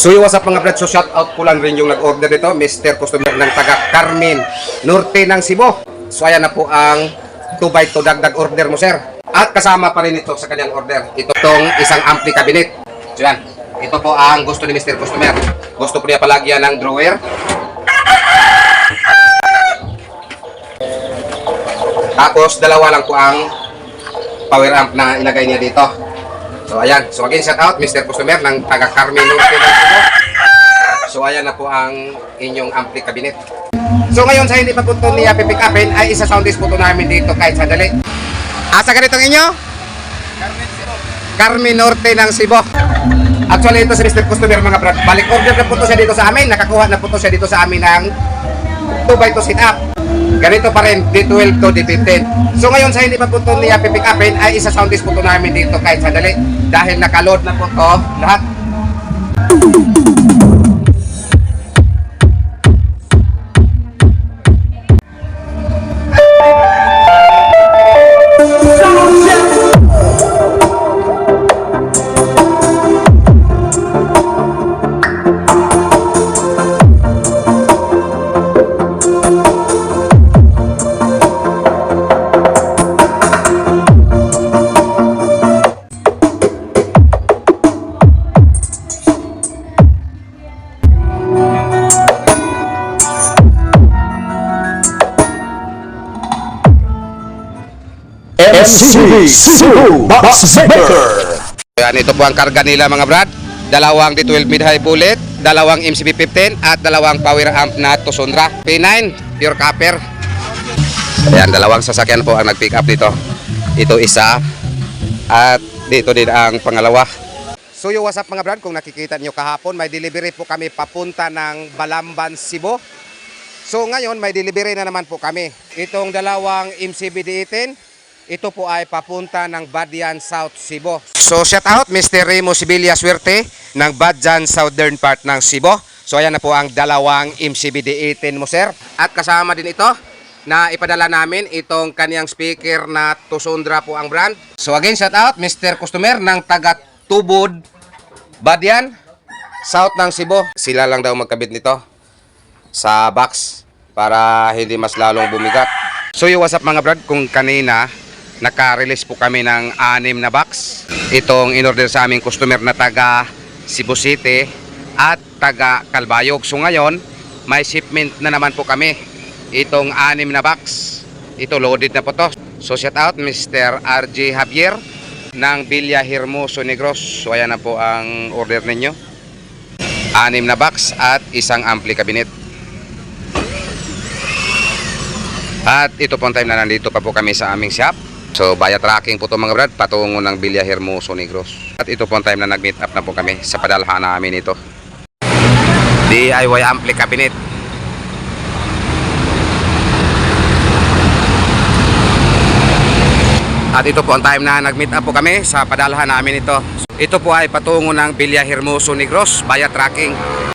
So what's up mga brad, so shout out ko lang rin yung nag-order nito, Mr. Customer ng taga Carmen, Norte ng Cebu. So ayan na po ang 2x2 dagdag order mo sir. At kasama pa rin ito sa kanyang order, itong isang ampli cabinet. So yan, ito po ang gusto ni Mr. Customer. Gusto po niya palagyan ng drawer. Tapos dalawa lang po ang power amp na ilagay niya dito. So ayan, so again shout out Mr. Customer ng taga Carmen Norte ng Cebu. So ayan na po ang inyong ampli cabinet. So ngayon sa hindi pa po ito niya pipick upin ay isa sound disk po ito namin dito kahit sandali. Asa ganitong inyo? Carmen Norte ng Cebu. Actually ito si Mr. Customer mga brad, balik order na po ito siya dito sa amin. Nakakuha na po ito siya dito sa amin ng 2x2 setup. Ganito pa rin, D12 to D15. So ngayon sa hindi pa po ito niya pipick upin ay isa sound disk po ito namin dito kahit sandali. Dahil nakaload na po ito lahat. MCB Cebu Box Maker. Ayan, ito po ang karga nila mga brad. Dalawang D12 mid-high bullet, dalawang MCB15 at dalawang power amp na Tusundra P9 pure copper. Ayan, dalawang sasakyan po ang nag-pick up dito. Ito isa at dito din ang pangalawa. So yo, what's up mga brad, kung nakikita niyo kahapon may delivery po kami papunta ng Balamban, Cebu. So ngayon may delivery na naman po kami. Itong dalawang MCB-D18, ito po ay papunta ng Badian, South Cebu. So shout out Mr. Remo Sibilia Suerte ng Badian, Southern part ng Cebu. So ayan na po ang dalawang MCB-D18 mo sir. At kasama din ito na ipadala namin itong kaniyang speaker na Tusundra po ang brand. So again shout out Mr. Customer ng taga Tubod, Badian, South ng Cebu. Sila lang daw magkabit nito sa box para hindi mas lalong bumigat. So what's up mga brad, kung kanina naka-release po kami ng 6 na box. Itong in-order sa aming customer na taga Cebu City at taga Calbayog. So ngayon, may shipment na naman po kami. Itong 6 na box. Ito loaded na po to. So shout out Mr. RJ Javier ng Villa Hermoso Negros. So ayan na po ang order ninyo. 6 na box at isang ampli cabinet. At ito po ang time na nandito pa po kami sa aming shop. So via tracking po ito mga brad, patungo ng Villa Hermoso Negros. At ito po ang time na nag-meet up na po kami sa padalhan namin ito. DIY ampli cabinet. At ito po ang time na nag-meet up po kami sa padalhan namin ito. Ito po ay patungo ng Villa Hermoso Negros via tracking.